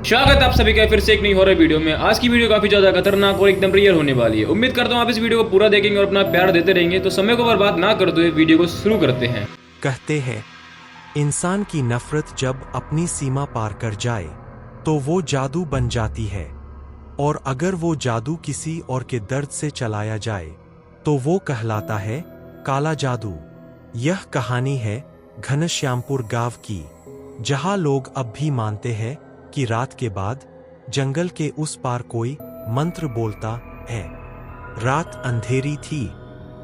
स्वागत आप सभी का फिर से एक नई हॉरर वीडियो में। आज की वीडियो काफी ज्यादा खतरनाक और एकदम रियल होने वाली है। उम्मीद करता हूँ आप इस वीडियो को पूरा देखेंगे और अपना प्यार देते रहेंगे। तो समय को बर्बाद ना करते हुए वीडियो को शुरू करते हैं। कहते हैं इंसान की नफरत जब अपनी सीमा पार कर जाए तो वो जादू बन जाती है, और अगर वो जादू किसी और के दर्द से चलाया जाए तो वो कहलाता है काला जादू। यह कहानी है घनश्यामपुर गांव की, जहां लोग अब भी मानते हैं कि रात के बाद जंगल के उस पार कोई मंत्र बोलता है। रात अंधेरी थी,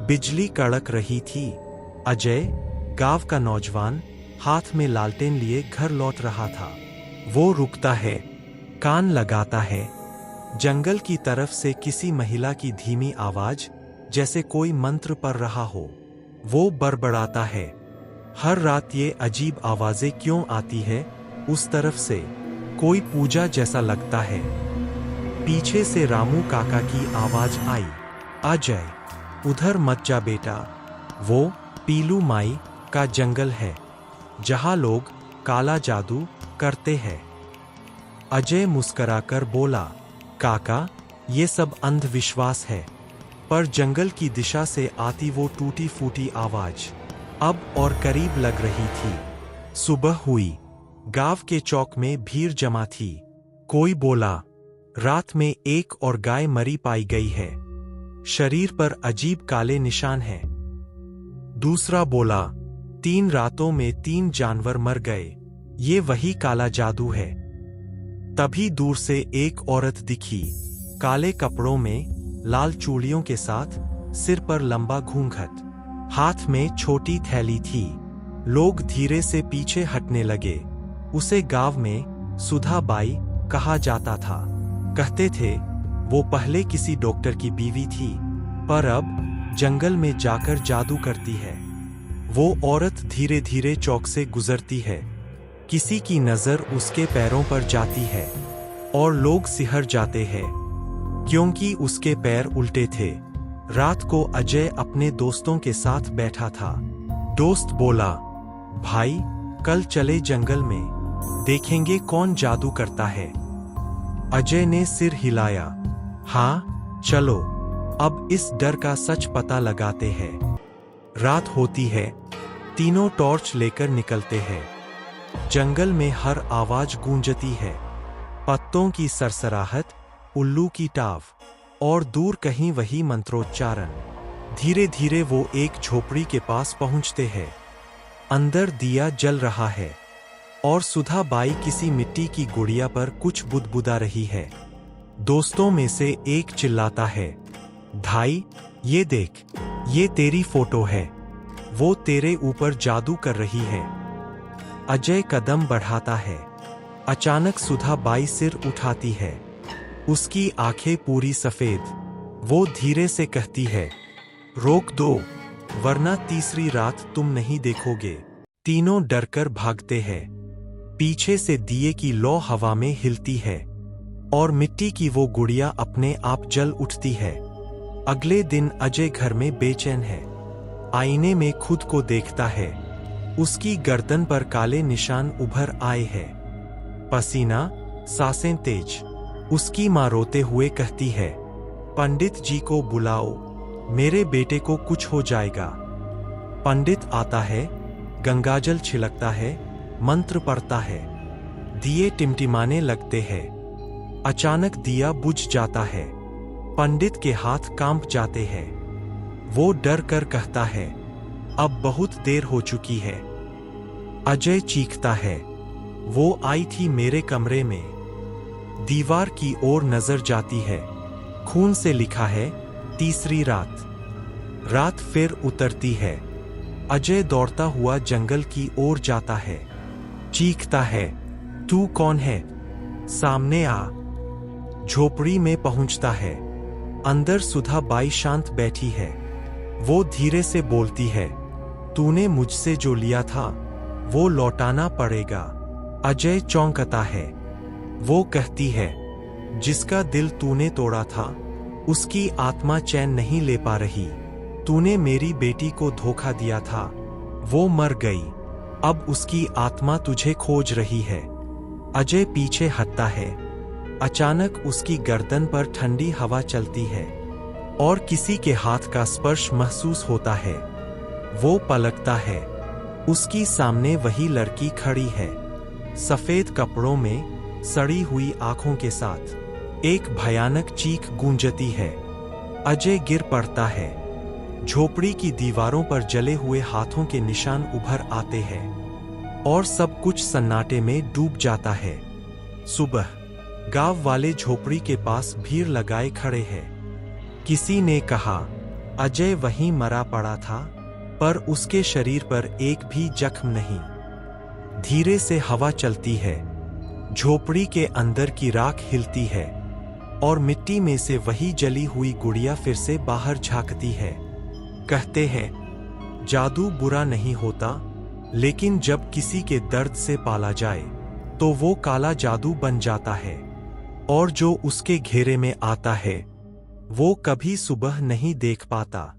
बिजली कड़क रही थी। अजय, गांव का नौजवान, हाथ में लालटेन लिए घर लौट रहा था। वो रुकता है, कान लगाता है। जंगल की तरफ से किसी महिला की धीमी आवाज, जैसे कोई मंत्र पढ़ रहा हो। वो बड़बड़ाता है, हर रात ये अजीब आवाजें क्यों आती है? उस तरफ से कोई पूजा जैसा लगता है। पीछे से रामू काका की आवाज आई, अजय उधर मत जा बेटा, वो पीलू माई का जंगल है जहां लोग काला जादू करते हैं। अजय मुस्कुराकर बोला, काका ये सब अंधविश्वास है। पर जंगल की दिशा से आती वो टूटी फूटी आवाज अब और करीब लग रही थी। सुबह हुई, गांव के चौक में भीड़ जमा थी। कोई बोला, रात में एक और गाय मरी पाई गई है, शरीर पर अजीब काले निशान हैं। दूसरा बोला, 3 रातों में 3 जानवर मर गए, ये वही काला जादू है। तभी दूर से एक औरत दिखी, काले कपड़ों में, लाल चूड़ियों के साथ, सिर पर लंबा घूंघट, हाथ में छोटी थैली थी। लोग धीरे से पीछे हटने लगे। उसे गांव में सुधा बाई कहा जाता था। कहते थे वो पहले किसी डॉक्टर की बीवी थी, पर अब जंगल में जाकर जादू करती है। वो औरत धीरे धीरे चौक से गुजरती है। किसी की नजर उसके पैरों पर जाती है और लोग सिहर जाते हैं, क्योंकि उसके पैर उल्टे थे। रात को अजय अपने दोस्तों के साथ बैठा था। दोस्त बोला, भाई कल चले जंगल में, देखेंगे कौन जादू करता है। अजय ने सिर हिलाया, हाँ चलो, अब इस डर का सच पता लगाते हैं। रात होती है, तीनों टॉर्च लेकर निकलते हैं। जंगल में हर आवाज गूंजती है, पत्तों की सरसराहट, उल्लू की टाव, और दूर कहीं वही मंत्रोच्चारण। धीरे धीरे वो एक झोपड़ी के पास पहुंचते हैं। अंदर दिया जल रहा है और सुधा बाई किसी मिट्टी की गुड़िया पर कुछ बुदबुदा रही है। दोस्तों में से एक चिल्लाता है, भाई ये देख, ये तेरी फोटो है, वो तेरे ऊपर जादू कर रही है। अजय कदम बढ़ाता है। अचानक सुधा बाई सिर उठाती है, उसकी आंखें पूरी सफेद। वो धीरे से कहती है, रोक दो, वरना तीसरी रात तुम नहीं देखोगे। तीनों डरकर भागते हैं। पीछे से दिए की लौ हवा में हिलती है और मिट्टी की वो गुड़िया अपने आप जल उठती है। अगले दिन अजय घर में बेचैन है। आईने में खुद को देखता है। उसकी गर्दन पर काले निशान उभर आए हैं, पसीना, सांसें तेज। उसकी माँ रोते हुए कहती है, पंडित जी को बुलाओ, मेरे बेटे को कुछ हो जाएगा। पंडित आता है, गंगाजल छिड़कता है, मंत्र पढ़ता है, दिए टिमटिमाने लगते हैं। अचानक दिया बुझ जाता है। पंडित के हाथ कांप जाते हैं। वो डर कर कहता है, अब बहुत देर हो चुकी है। अजय चीखता है, वो आई थी मेरे कमरे में। दीवार की ओर नजर जाती है, खून से लिखा है, तीसरी रात। रात फिर उतरती है। अजय दौड़ता हुआ जंगल की ओर जाता है, चीखता है, तू कौन है? सामने आ। झोपड़ी में पहुंचता है। अंदर सुधा बाई शांत बैठी है। वो धीरे से बोलती है, तूने मुझसे जो लिया था वो लौटाना पड़ेगा। अजय चौंकता है। वो कहती है, जिसका दिल तूने तोड़ा था उसकी आत्मा चैन नहीं ले पा रही। तूने मेरी बेटी को धोखा दिया था, वो मर गई, अब उसकी आत्मा तुझे खोज रही है। अजय पीछे हटता है। अचानक उसकी गर्दन पर ठंडी हवा चलती है और किसी के हाथ का स्पर्श महसूस होता है। वो पलटता है। उसकी सामने वही लड़की खड़ी है, सफेद कपड़ों में, सड़ी हुई आंखों के साथ। एक भयानक चीख गूंजती है। अजय गिर पड़ता है। झोपड़ी की दीवारों पर जले हुए हाथों के निशान उभर आते हैं और सब कुछ सन्नाटे में डूब जाता है। सुबह गांव वाले झोपड़ी के पास भीड़ लगाए खड़े हैं। किसी ने कहा, अजय वहीं मरा पड़ा था, पर उसके शरीर पर एक भी जख्म नहीं। धीरे से हवा चलती है। झोपड़ी के अंदर की राख हिलती है और मिट्टी में से वही जली हुई गुड़िया फिर से बाहर झांकती है। कहते हैं, जादू बुरा नहीं होता, लेकिन जब किसी के दर्द से पाला जाए तो वो काला जादू बन जाता है और जो उसके घेरे में आता है वो कभी सुबह नहीं देख पाता।